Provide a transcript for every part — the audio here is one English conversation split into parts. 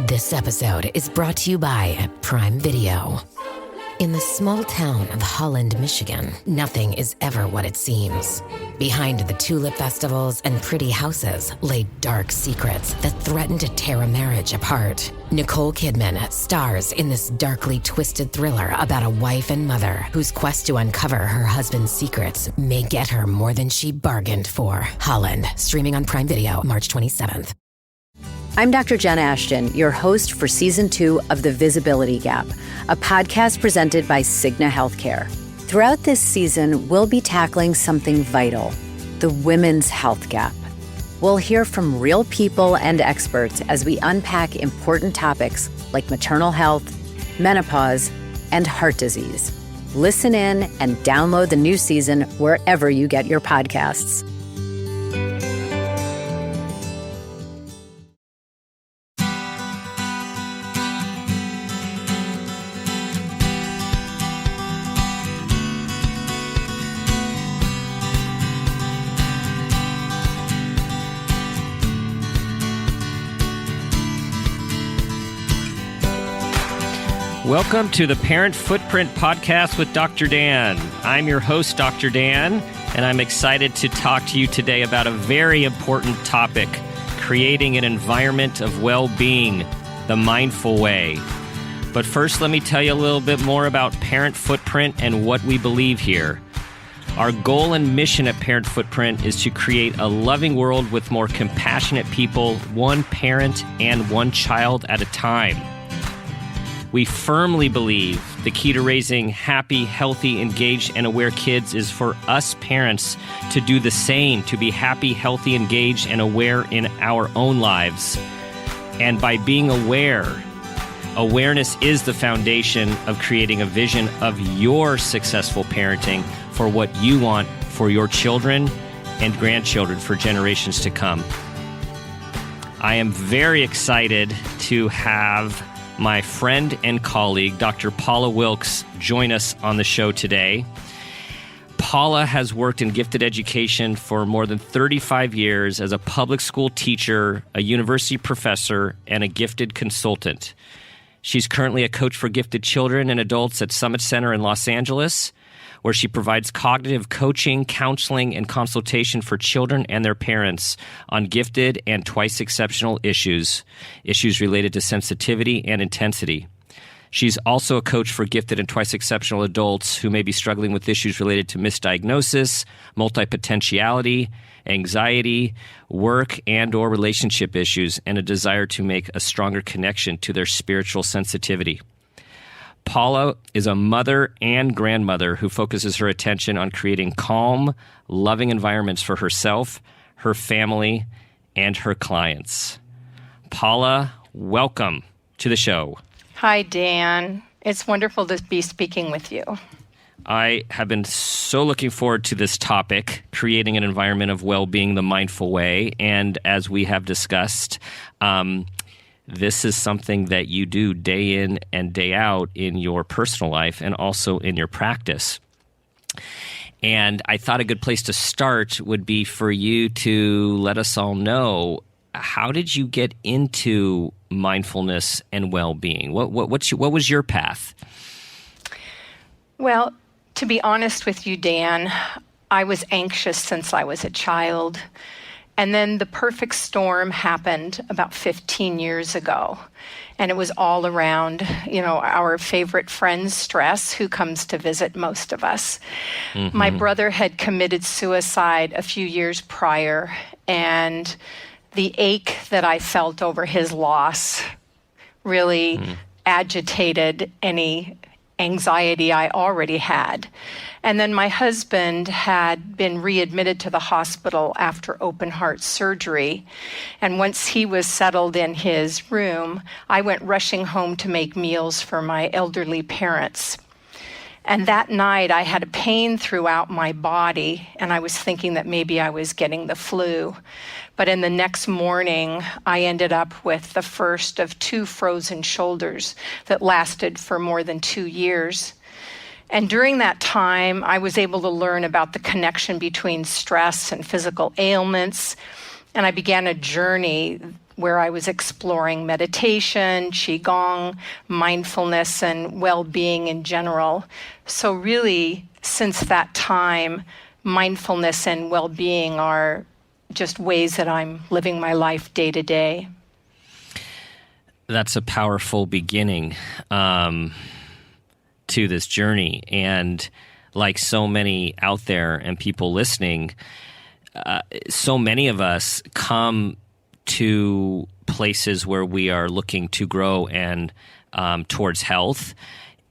This episode is brought to you by Prime Video. In the small town of Holland, Michigan, nothing is ever what it seems. Behind the tulip festivals and pretty houses lay dark secrets that threaten to tear a marriage apart. Nicole Kidman stars in this darkly twisted thriller about a wife and mother whose quest to uncover her husband's secrets may get her more than she bargained for. Holland, streaming on Prime Video March 27th. I'm Dr. Jen Ashton, your host for Season 2 of The Visibility Gap, a podcast presented by Cigna Healthcare. Throughout this season, we'll be tackling something vital, the women's health gap. We'll hear from real people and experts as we unpack important topics like maternal health, menopause, and heart disease. Listen in and download the new season wherever you get your podcasts. Welcome to the Parent Footprint Podcast with Dr. Dan. I'm your host, Dr. Dan, and I'm excited to talk to you today about a very important topic, creating an environment of well-being, the mindful way. But first, let me tell you a little bit more about Parent Footprint and what we believe here. Our goal and mission at Parent Footprint is to create a loving world with more compassionate people, one parent and one child at a time. We firmly believe the key to raising happy, healthy, engaged, and aware kids is for us parents to do the same, to be happy, healthy, engaged, and aware in our own lives. And by being aware, awareness is the foundation of creating a vision of your successful parenting for what you want for your children and grandchildren for generations to come. I am very excited to have my friend and colleague, Dr. Paula Wilkes, join us on the show today. Paula has worked in gifted education for more than 35 years as a public school teacher, a university professor, and a gifted consultant. She's currently a coach for gifted children and adults at Summit Center in Los Angeles, where she provides cognitive coaching, counseling, and consultation for children and their parents on gifted and twice exceptional issues related to sensitivity and intensity. She's also a coach for gifted and twice exceptional adults who may be struggling with issues related to misdiagnosis, multipotentiality, anxiety, work and or relationship issues, and a desire to make a stronger connection to their spiritual sensitivity. Paula is a mother and grandmother who focuses her attention on creating calm, loving environments for herself, her family, and her clients. Paula, welcome to the show. Hi, Dan. It's wonderful to be speaking with you. I have been so looking forward to this topic, creating an environment of well-being the mindful way. And as we have discussed, this is something that you do day in and day out in your personal life and also in your practice. And I thought a good place to start would be for you to let us all know, how did you get into mindfulness and well-being? What was your path? Well, to be honest with you, Dan, I was anxious since I was a child. And then the perfect storm happened about 15 years ago. And it was all around, our favorite friend, stress, who comes to visit most of us. Mm-hmm. My brother had committed suicide a few years prior, and the ache that I felt over his loss really agitated any anxiety I already had. And then my husband had been readmitted to the hospital after open heart surgery. And once he was settled in his room, I went rushing home to make meals for my elderly parents. And that night I had a pain throughout my body, and I was thinking that maybe I was getting the flu. But in the next morning, I ended up with the first of 2 frozen shoulders that lasted for more than 2 years. And during that time, I was able to learn about the connection between stress and physical ailments. And I began a journey where I was exploring meditation, qigong, mindfulness, and well-being in general. So really, since that time, mindfulness and well-being are just ways that I'm living my life day to day. That's a powerful beginning to this journey. And like so many out there and people listening, so many of us come to places where we are looking to grow and towards health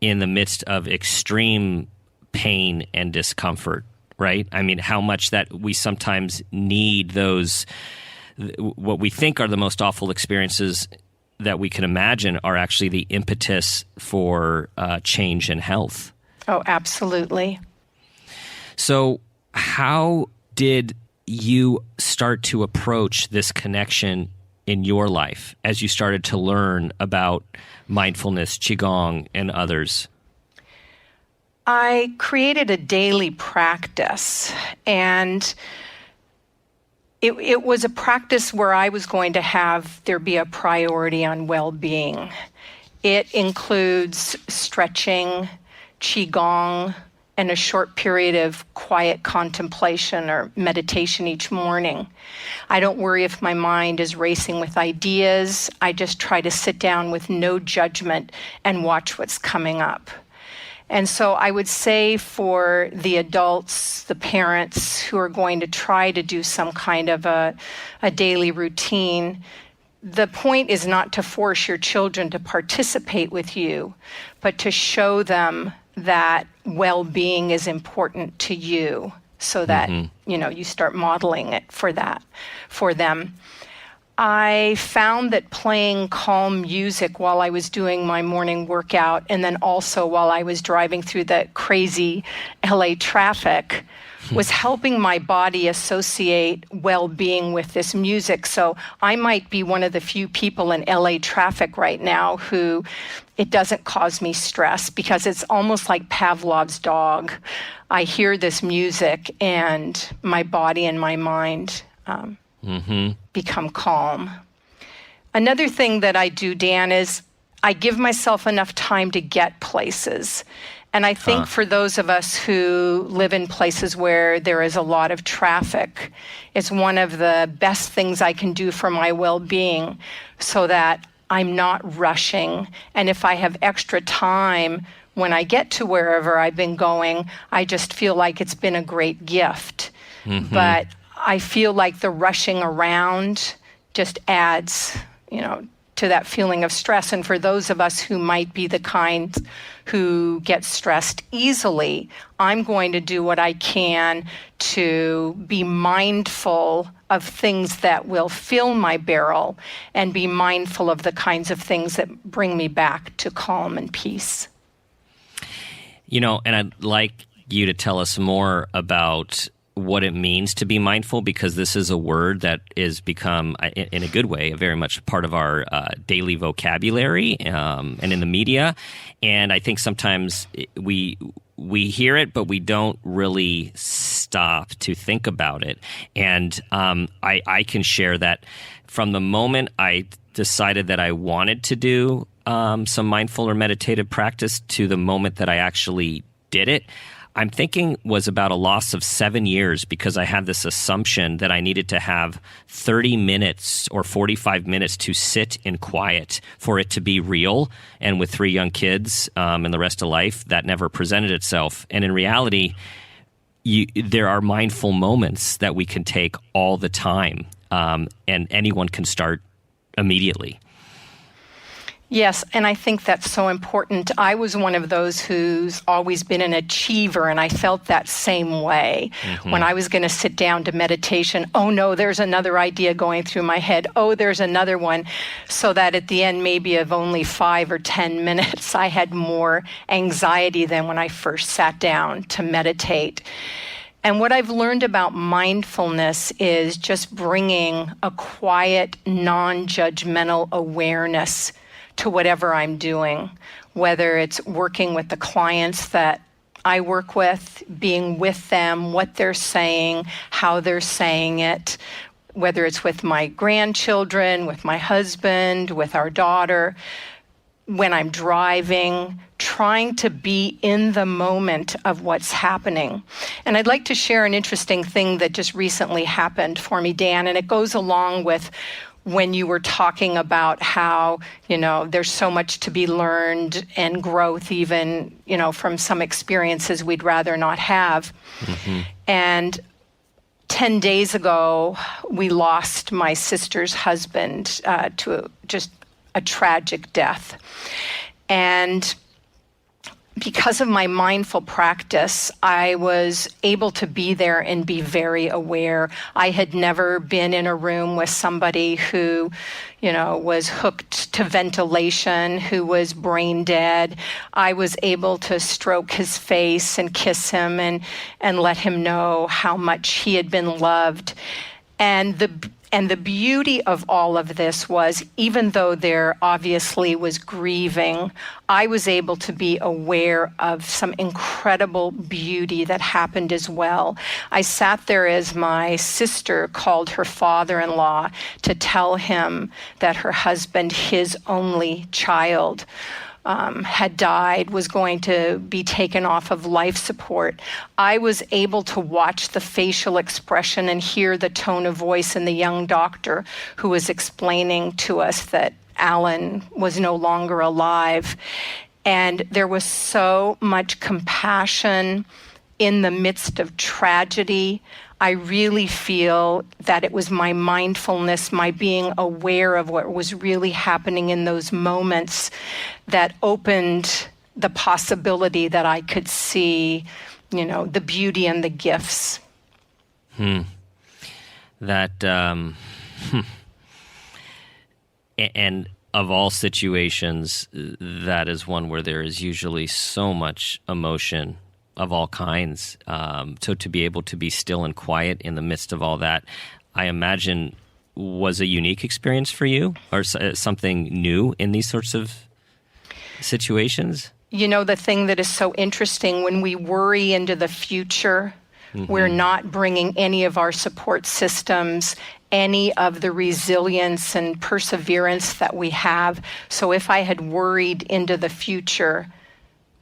in the midst of extreme pain and discomfort, right? I mean, how much that we sometimes need those, what we think are the most awful experiences that we can imagine are actually the impetus for change and health. Oh, absolutely. So how did you start to approach this connection in your life as you started to learn about mindfulness, qigong, and others? I created a daily practice, and it was a practice where I was going to have there be a priority on well-being. It includes stretching, qigong, and a short period of quiet contemplation or meditation each morning. I don't worry if my mind is racing with ideas. I just try to sit down with no judgment and watch what's coming up. And so I would say for the adults, the parents who are going to try to do some kind of a daily routine, the point is not to force your children to participate with you, but to show them that well-being is important to you so that, you start modeling it for them. I found that playing calm music while I was doing my morning workout, and then also while I was driving through the crazy LA traffic, was helping my body associate well-being with this music. So I might be one of the few people in LA traffic right now who it doesn't cause me stress, because it's almost like Pavlov's dog. I hear this music and my body and my mind become calm. Another thing that I do, Dan, is I give myself enough time to get places. And I think for those of us who live in places where there is a lot of traffic, it's one of the best things I can do for my well-being so that I'm not rushing. And if I have extra time when I get to wherever I've been going, I just feel like it's been a great gift. But I feel like the rushing around just adds, to that feeling of stress. And for those of us who might be the kind who get stressed easily, I'm going to do what I can to be mindful of things that will fill my barrel and be mindful of the kinds of things that bring me back to calm and peace. And I'd like you to tell us more about what it means to be mindful, because this is a word that is become, in a good way, very much part of our daily vocabulary and in the media. And I think sometimes we hear it, but we don't really stop to think about it. And I can share that from the moment I decided that I wanted to do some mindful or meditative practice to the moment that I actually did it, I'm thinking was about a loss of 7 years, because I had this assumption that I needed to have 30 minutes or 45 minutes to sit in quiet for it to be real. And with 3 young kids and the rest of life, that never presented itself. And in reality, there are mindful moments that we can take all the time, and anyone can start immediately. Yes, and I think that's so important. I was one of those who's always been an achiever, and I felt that same way. When I was going to sit down to meditation, oh no, there's another idea going through my head. Oh, there's another one. So that at the end, maybe of only 5 or 10 minutes, I had more anxiety than when I first sat down to meditate. And what I've learned about mindfulness is just bringing a quiet, non-judgmental awareness to whatever I'm doing, whether it's working with the clients that I work with, being with them, what they're saying, how they're saying it, whether it's with my grandchildren, with my husband, with our daughter, when I'm driving, trying to be in the moment of what's happening. And I'd like to share an interesting thing that just recently happened for me, Dan, and it goes along with when you were talking about how, there's so much to be learned and growth even, from some experiences we'd rather not have. Mm-hmm. And 10 days ago, we lost my sister's husband to just a tragic death. And because of my mindful practice, I was able to be there and be very aware. I had never been in a room with somebody who, was hooked to ventilation, who was brain dead. I was able to stroke his face and kiss him and let him know how much he had been loved. And the beauty of all of this was, even though there obviously was grieving, I was able to be aware of some incredible beauty that happened as well. I sat there as my sister called her father-in-law to tell him that her husband, his only child, had died, was going to be taken off of life support. I was able to watch the facial expression and hear the tone of voice in the young doctor who was explaining to us that Alan was no longer alive. And there was so much compassion in the midst of tragedy. I really feel that it was my mindfulness, my being aware of what was really happening in those moments that opened the possibility that I could see, the beauty and the gifts. That, and of all situations, that is one where there is usually so much emotion of all kinds. So to be able to be still and quiet in the midst of all that, I imagine was a unique experience for you, or something new in these sorts of situations? The thing that is so interesting, when we worry into the future, mm-hmm. we're not bringing any of our support systems, any of the resilience and perseverance that we have. So if I had worried into the future,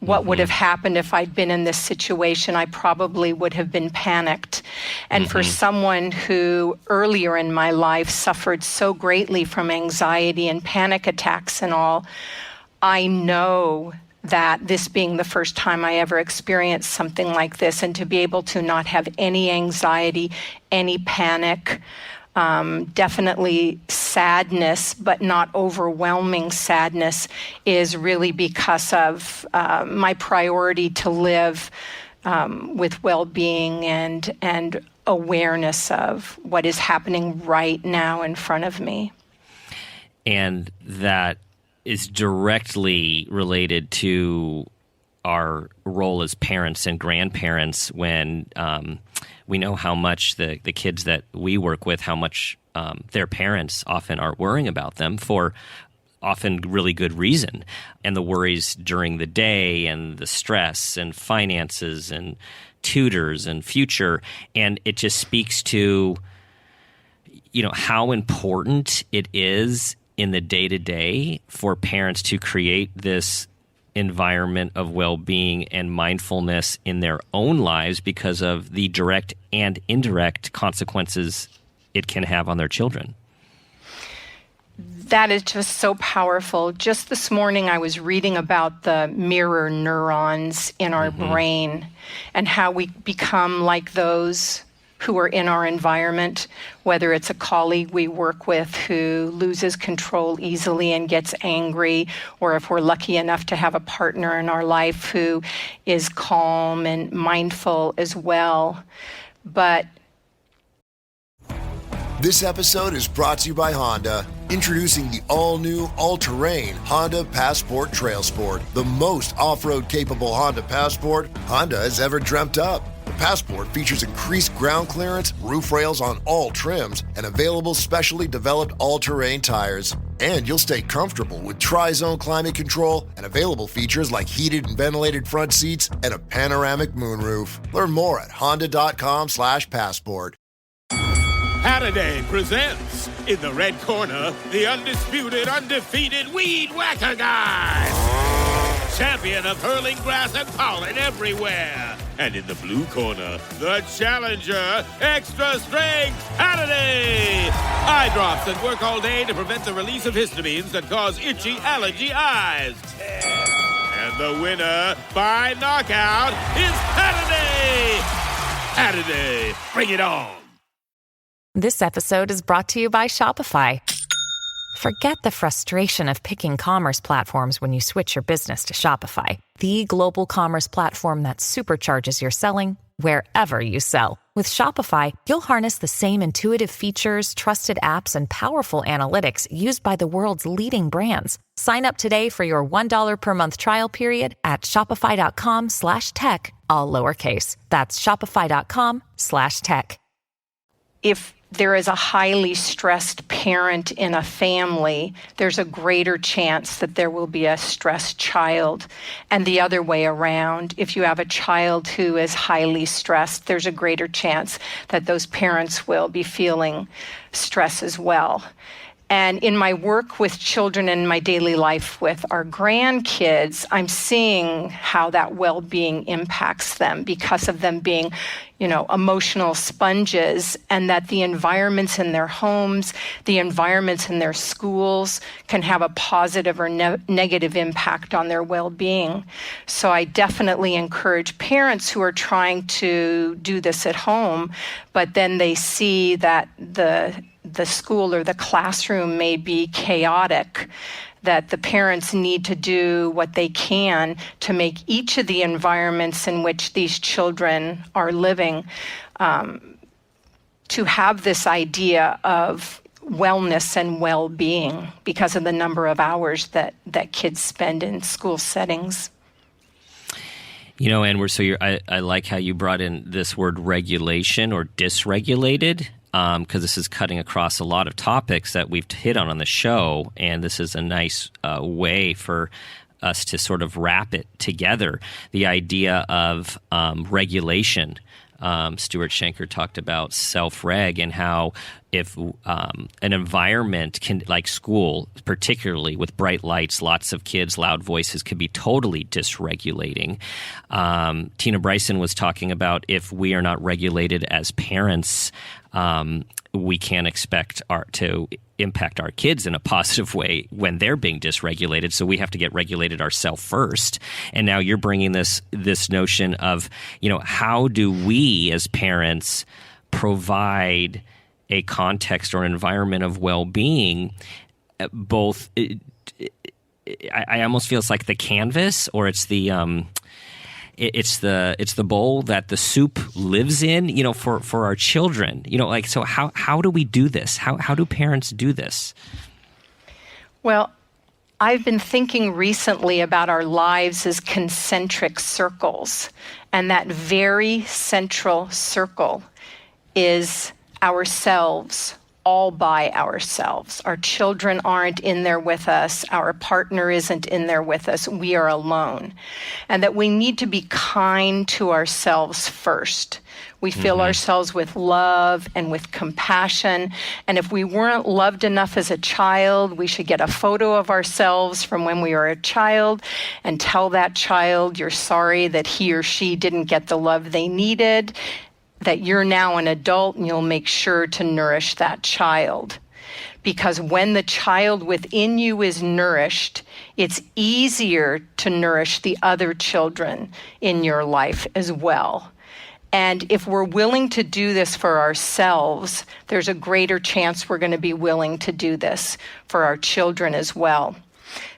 what would have happened if I'd been in this situation? I probably would have been panicked. And for someone who earlier in my life suffered so greatly from anxiety and panic attacks and all, I know that this being the first time I ever experienced something like this, and to be able to not have any anxiety, any panic, definitely sadness, but not overwhelming sadness, is really because of my priority to live with well-being and awareness of what is happening right now in front of me. And that is directly related to our role as parents and grandparents when we know how much the kids that we work with, how much their parents often are worrying about them for often really good reason. And the worries during the day and the stress and finances and tutors and future. And it just speaks to, how important it is in the day-to-day for parents to create this environment of well-being and mindfulness in their own lives because of the direct and indirect consequences it can have on their children. That is just so powerful. Just this morning, I was reading about the mirror neurons in our brain and how we become like those who are in our environment, whether it's a colleague we work with who loses control easily and gets angry, or if we're lucky enough to have a partner in our life who is calm and mindful as well. But this episode is brought to you by Honda. Introducing the all-new, all-terrain Honda Passport Trail Sport, the most off-road capable Honda Passport Honda has ever dreamt up. The Passport features increased ground clearance, roof rails on all trims, and available specially developed all-terrain tires. And you'll stay comfortable with tri-zone climate control and available features like heated and ventilated front seats and a panoramic moonroof. Learn more at honda.com/passport. Saturday presents, in the red corner, the undisputed, undefeated Weed Whacker Guy. Champion of hurling grass and pollen everywhere. And in the blue corner, the challenger, extra strength Saturday. Eye drops that work all day to prevent the release of histamines that cause itchy allergy eyes. And the winner by knockout is Saturday. Saturday, bring it on. This episode is brought to you by Shopify. Forget the frustration of picking commerce platforms when you switch your business to Shopify, the global commerce platform that supercharges your selling wherever you sell. With Shopify, you'll harness the same intuitive features, trusted apps, and powerful analytics used by the world's leading brands. Sign up today for your $1 per month trial period at shopify.com/tech, all lowercase. That's shopify.com/tech. If there is a highly stressed parent in a family, there's a greater chance that there will be a stressed child. And the other way around, if you have a child who is highly stressed, there's a greater chance that those parents will be feeling stress as well. And in my work with children and my daily life with our grandkids, I'm seeing how that well-being impacts them because of them being, emotional sponges, and that the environments in their homes, the environments in their schools can have a positive or negative impact on their well-being. So I definitely encourage parents who are trying to do this at home, but then they see that the school or the classroom may be chaotic, that the parents need to do what they can to make each of the environments in which these children are living to have this idea of wellness and well-being because of the number of hours that kids spend in school settings. And I like how you brought in this word regulation or dysregulated. Because this is cutting across a lot of topics that we've hit on the show, and this is a nice way for us to sort of wrap it together. The idea of regulation. Stuart Shanker talked about self-reg and how if an environment can, like school, particularly with bright lights, lots of kids, loud voices, could be totally dysregulating. Tina Bryson was talking about if we are not regulated as parents, we can't expect to impact our kids in a positive way when they're being dysregulated. So we have to get regulated ourselves first. And now you're bringing this notion of, how do we as parents provide a context or an environment of well-being, both I almost feel it's like the canvas, or it's the bowl that the soup lives in, for our children. So how do we do this? How do parents do this? Well, I've been thinking recently about our lives as concentric circles, and that very central circle is ourselves, all by ourselves. Our children aren't in there with us. Our partner isn't in there with us. We are alone. And that we need to be kind to ourselves first. We fill ourselves with love and with compassion. And if we weren't loved enough as a child, we should get a photo of ourselves from when we were a child and tell that child you're sorry that he or she didn't get the love they needed, that you're now an adult and you'll make sure to nourish that child. Because when the child within you is nourished, it's easier to nourish the other children in your life as well. And if we're willing to do this for ourselves, there's a greater chance we're going to be willing to do this for our children as well.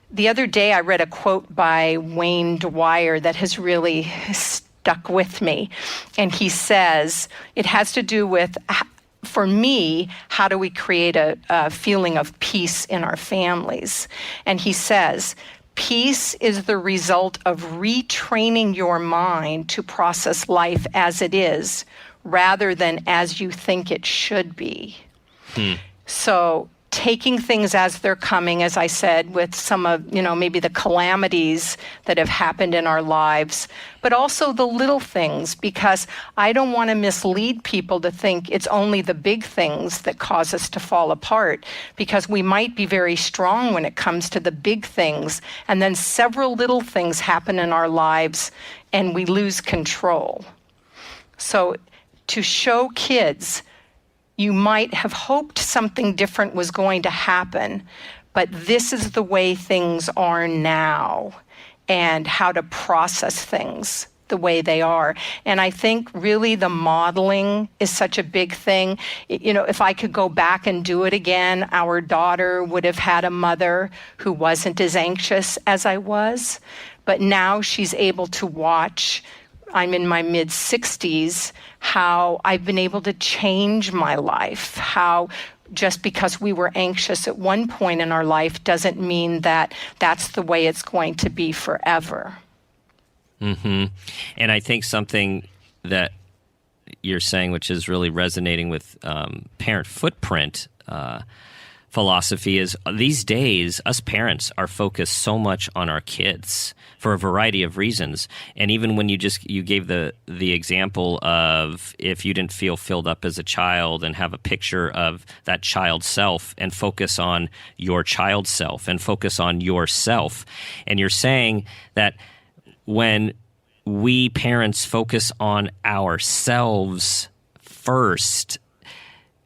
The other day, I read a quote by Wayne Dwyer that has really stuck with me. And he says, it has to do with, for me, how do we create a feeling of peace in our families? And he says, peace is the result of retraining your mind to process life as it is, rather than as you think it should be. So taking things as they're coming, as I said, with some of, maybe the calamities that have happened in our lives, but also the little things, because I don't want to mislead people to think it's only the big things that cause us to fall apart, because we might be very strong when it comes to the big things, and then several little things happen in our lives and we lose control. So to show kids, you might have hoped something different was going to happen, but this is the way things are now, and how to process things the way they are. And I think really the modeling is such a big thing. If I could go back and do it again, our daughter would have had a mother who wasn't as anxious as I was, but now she's able to watch. I'm in my mid-60s, how I've been able to change my life, how just because we were anxious at one point in our life doesn't mean that that's the way it's going to be forever. Mm-hmm. And I think something that you're saying, which is really resonating with parent footprint philosophy, is these days us parents are focused so much on our kids for a variety of reasons. And even when you gave the example of if you didn't feel filled up as a child, and have a picture of that child self and focus on your child self and focus on yourself. And you're saying that when we parents focus on ourselves first,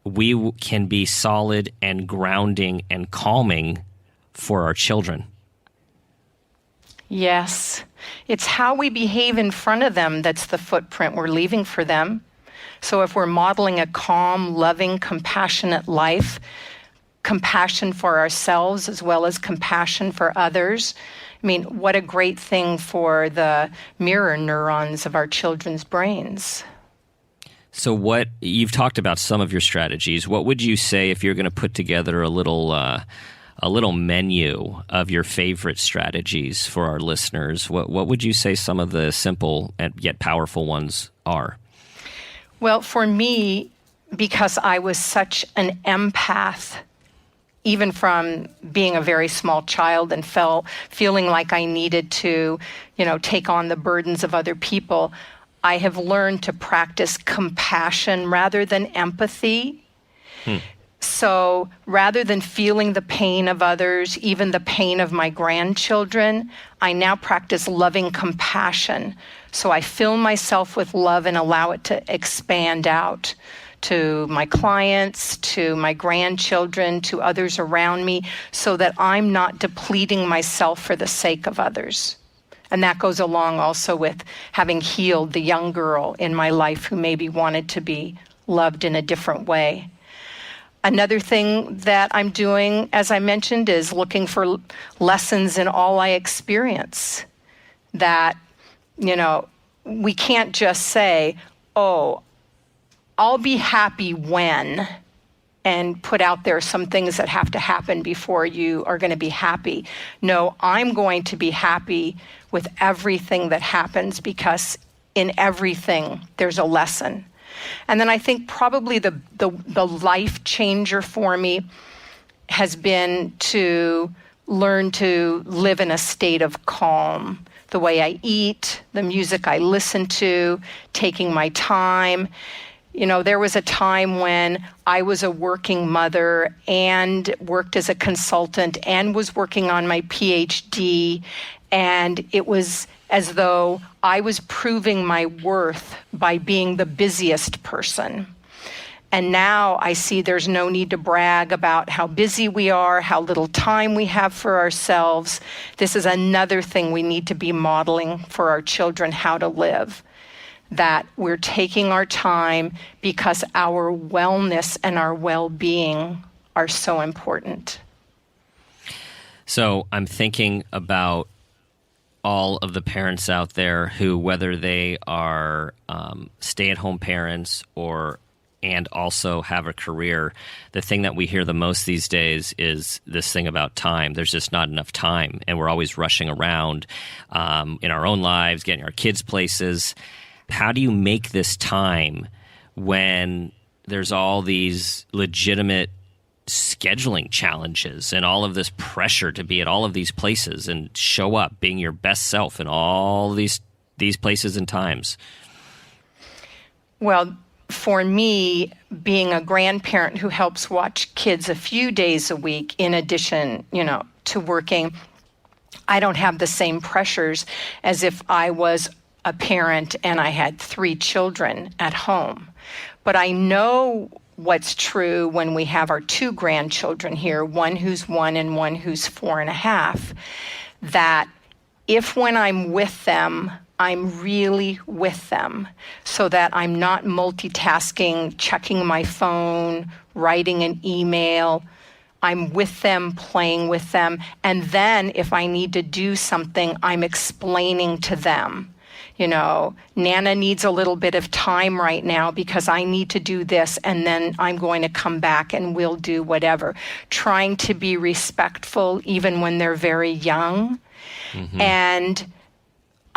we can be solid and grounding and calming for our children. Yes. It's how we behave in front of them that's the footprint we're leaving for them. So if we're modeling a calm, loving, compassionate life, compassion for ourselves as well as compassion for others, what a great thing for the mirror neurons of our children's brains. So you've talked about some of your strategies. What would you say if you're going to put together a little menu of your favorite strategies for our listeners? What would you say some of the simple and yet powerful ones are? Well, for me, because I was such an empath, even from being a very small child and feeling like I needed to, take on the burdens of other people, I have learned to practice compassion rather than empathy. So rather than feeling the pain of others, even the pain of my grandchildren, I now practice loving compassion. So I fill myself with love and allow it to expand out to my clients, to my grandchildren, to others around me, so that I'm not depleting myself for the sake of others. And that goes along also with having healed the young girl in my life who maybe wanted to be loved in a different way. Another thing that I'm doing, as I mentioned, is looking for lessons in all I experience. That, we can't just say, oh, I'll be happy when, and put out there some things that have to happen before you are going to be happy. No, I'm going to be happy with everything that happens, because in everything there's a lesson. And then I think probably the life changer for me has been to learn to live in a state of calm. The way I eat, the music I listen to, taking my time. There was a time when I was a working mother and worked as a consultant and was working on my PhD, and it was as though I was proving my worth by being the busiest person. And now I see there's no need to brag about how busy we are, how little time we have for ourselves. This is another thing we need to be modeling for our children how to live. That we're taking our time because our wellness and our well-being are so important. So I'm thinking about all of the parents out there who, whether they are stay-at-home parents and also have a career, the thing that we hear the most these days is this thing about time. There's just not enough time, and we're always rushing around in our own lives, getting our kids places. How do you make this time when there's all these legitimate scheduling challenges and all of this pressure to be at all of these places and show up being your best self in all these places and times? Well, for me, being a grandparent who helps watch kids a few days a week, in addition, to working, I don't have the same pressures as if I was a parent and I had 3 children at home. But I know what's true when we have our 2 grandchildren here, one who's 1 and one who's 4.5, that if when I'm with them, I'm really with them, so that I'm not multitasking, checking my phone, writing an email. I'm with them, playing with them. And then if I need to do something, I'm explaining to them. Nana needs a little bit of time right now because I need to do this, and then I'm going to come back and we'll do whatever. Trying to be respectful even when they're very young. Mm-hmm. And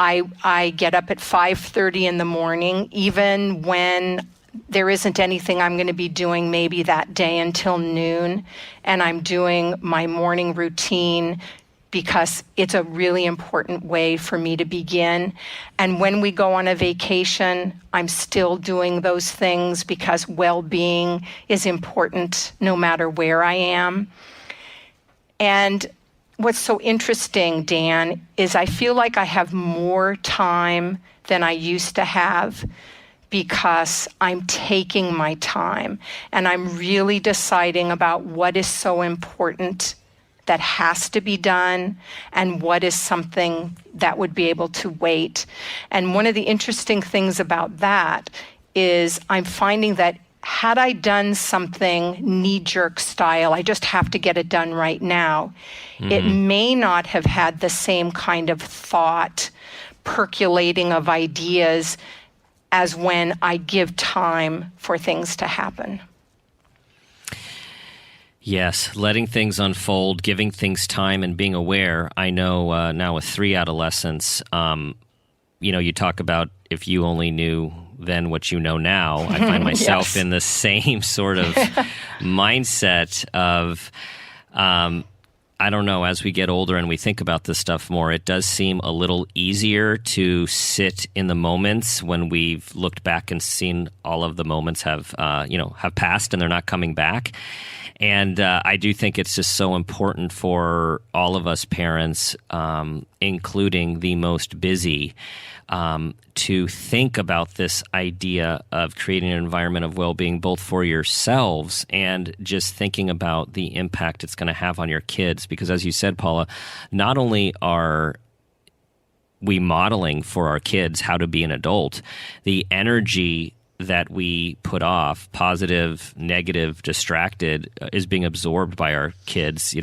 I get up at 5:30 in the morning, even when there isn't anything I'm going to be doing maybe that day until noon, and I'm doing my morning routine because it's a really important way for me to begin. And when we go on a vacation, I'm still doing those things because well-being is important no matter where I am. And what's so interesting, Dan, is I feel like I have more time than I used to have because I'm taking my time and I'm really deciding about what is so important that has to be done and what is something that would be able to wait. And one of the interesting things about that is I'm finding that had I done something knee-jerk style, I just have to get it done right now, it may not have had the same kind of thought percolating of ideas as when I give time for things to happen. Yes, letting things unfold, giving things time, and being aware. I know now with 3 adolescents, you talk about if you only knew then what you know now. I find myself in the same sort of mindset of, I don't know, as we get older and we think about this stuff more, it does seem a little easier to sit in the moments when we've looked back and seen all of the moments have passed and they're not coming back. And I do think it's just so important for all of us parents, including the most busy, to think about this idea of creating an environment of well-being both for yourselves and just thinking about the impact it's going to have on your kids. Because as you said, Paula, not only are we modeling for our kids how to be an adult, the energy that we put off, positive, negative, distracted, is being absorbed by our kids,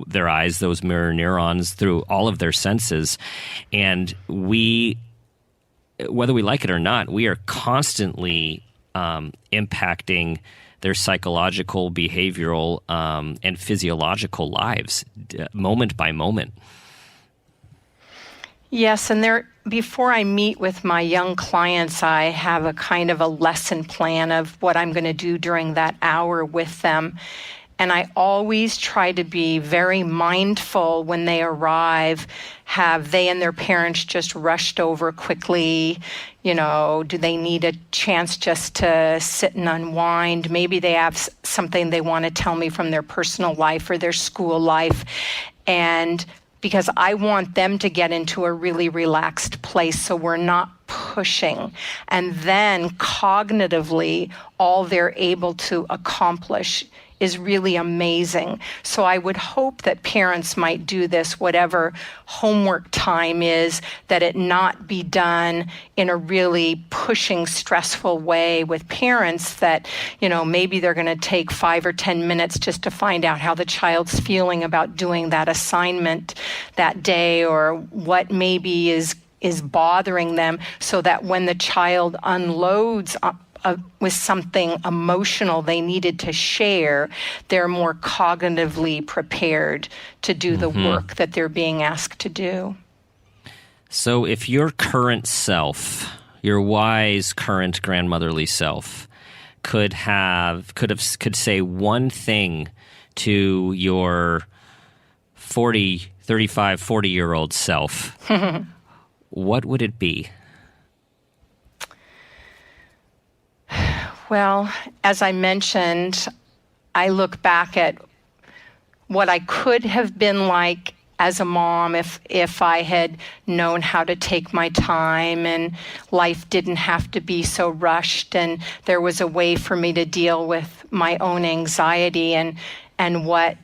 their eyes, those mirror neurons, through all of their senses. And we, whether we like it or not, we are constantly impacting their psychological, behavioral, and physiological lives, moment by moment. Yes, and before I meet with my young clients, I have a kind of a lesson plan of what I'm going to do during that hour with them. And I always try to be very mindful when they arrive. Have they and their parents just rushed over quickly? Do they need a chance just to sit and unwind? Maybe they have something they want to tell me from their personal life or their school life. And because I want them to get into a really relaxed place so we're not pushing. And then cognitively, all they're able to accomplish is really amazing. So I would hope that parents might do this, whatever homework time is, that it not be done in a really pushing, stressful way with parents that, maybe they're going to take 5 or 10 minutes just to find out how the child's feeling about doing that assignment that day, or what maybe is bothering them, so that when the child unloads with something emotional they needed to share, they're more cognitively prepared to do the work that they're being asked to do. So if your current self, your wise current grandmotherly self, could say one thing to your 40-year-old self, what would it be? Well, as I mentioned, I look back at what I could have been like as a mom if I had known how to take my time and life didn't have to be so rushed and there was a way for me to deal with my own anxiety. And what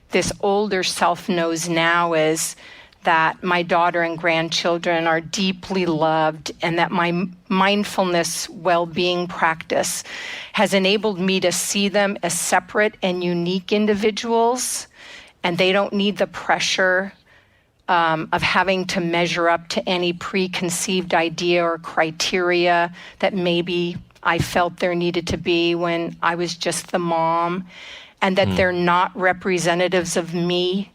this older self knows now is that my daughter and grandchildren are deeply loved and that my mindfulness well-being practice has enabled me to see them as separate and unique individuals, and they don't need the pressure of having to measure up to any preconceived idea or criteria that maybe I felt there needed to be when I was just the mom, and that they're not representatives of me.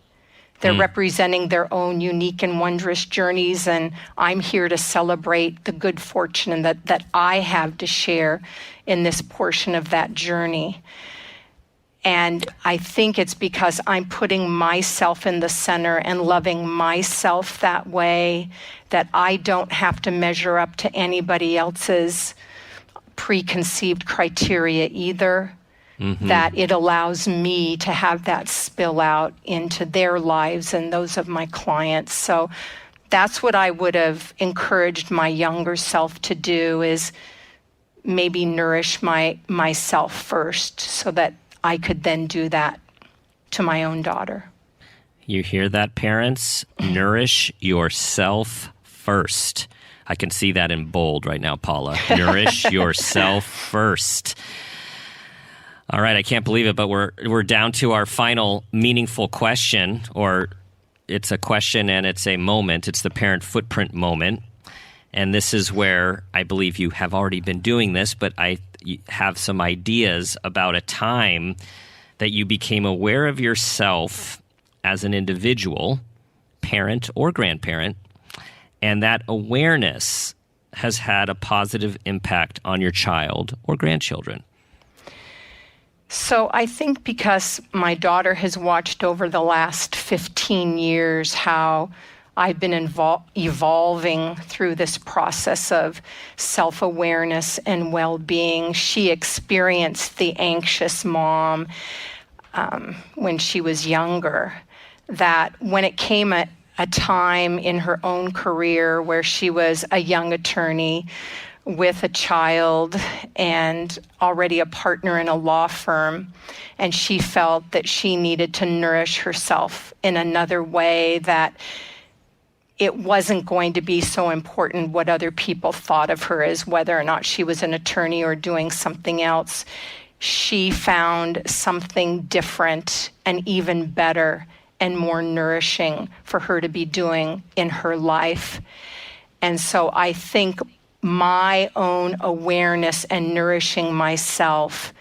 They're representing their own unique and wondrous journeys, and I'm here to celebrate the good fortune that I have to share in this portion of that journey. And I think it's because I'm putting myself in the center and loving myself that way that I don't have to measure up to anybody else's preconceived criteria either. That it allows me to have that spill out into their lives and those of my clients. So that's what I would have encouraged my younger self to do, is maybe nourish myself first so that I could then do that to my own daughter. You hear that, parents? Nourish yourself first. I can see that in bold right now, Paula. Nourish yourself first. All right, I can't believe it, but we're down to our final meaningful question, or it's a question and it's a moment. It's the parent footprint moment. And this is where I believe you have already been doing this, but I have some ideas about a time that you became aware of yourself as an individual, parent or grandparent, and that awareness has had a positive impact on your child or grandchildren. So I think because my daughter has watched over the last 15 years how I've been evolving through this process of self-awareness and well-being. She experienced the anxious mom when she was younger, that when it came a time in her own career where she was a young attorney with a child and already a partner in a law firm, and she felt that she needed to nourish herself in another way, that it wasn't going to be so important what other people thought of her as whether or not she was an attorney or doing something else. She found something different and even better and more nourishing for her to be doing in her life. And so I think my own awareness and nourishing myself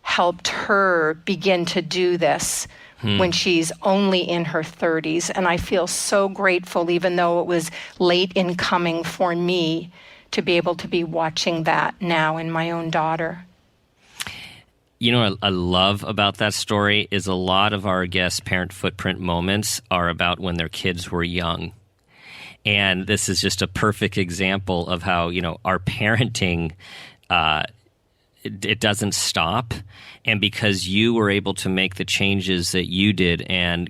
helped her begin to do this when she's only in her 30s. And I feel so grateful, even though it was late in coming for me, to be able to be watching that now in my own daughter. You know what I love about that story is a lot of our guest parent footprint moments are about when their kids were young. And this is just a perfect example of how, our parenting, it doesn't stop. And because you were able to make the changes that you did and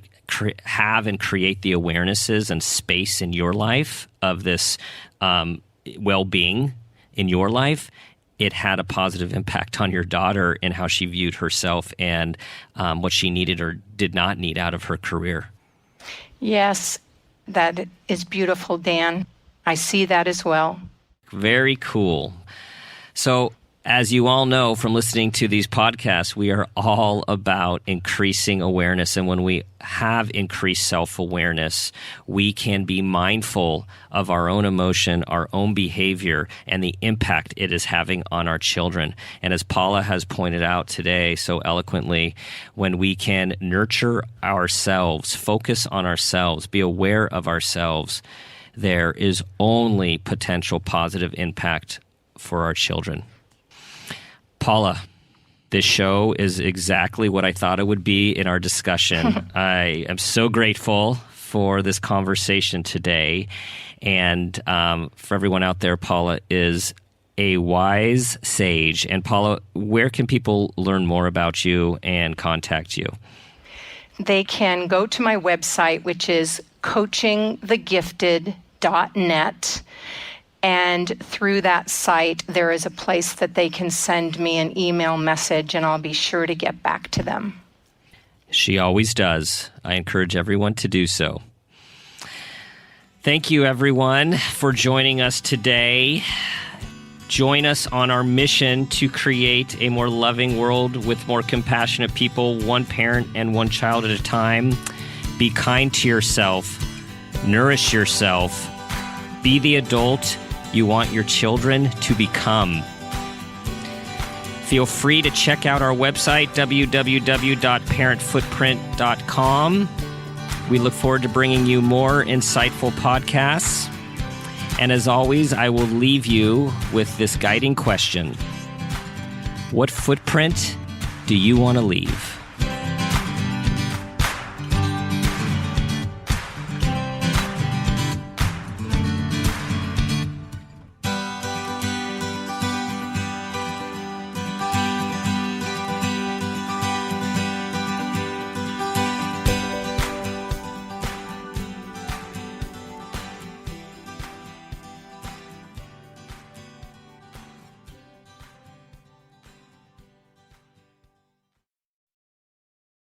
have and create the awarenesses and space in your life of this well-being in your life, it had a positive impact on your daughter in how she viewed herself and what she needed or did not need out of her career. Yes, that is beautiful, Dan. I see that as well. Very cool. So, as you all know from listening to these podcasts, we are all about increasing awareness. And when we have increased self-awareness, we can be mindful of our own emotion, our own behavior, and the impact it is having on our children. And as Paula has pointed out today so eloquently, when we can nurture ourselves, focus on ourselves, be aware of ourselves, there is only potential positive impact for our children. Paula, This show is exactly what I thought it would be in our discussion. I am so grateful for this conversation today. And for everyone out there, Paula is a wise sage. And Paula, where can people learn more about you and contact you? They can go to my website, which is coachingthegifted.net. And through that site, there is a place that they can send me an email message, and I'll be sure to get back to them. She always does. I encourage everyone to do so. Thank you, everyone, for joining us today. Join us on our mission to create a more loving world with more compassionate people, one parent and one child at a time. Be kind to yourself. Nourish yourself. Be the adult you want your children to become. Feel free to check out our website, www.parentfootprint.com. We look forward to bringing you more insightful podcasts. And as always, I will leave you with this guiding question. What footprint do you want to leave?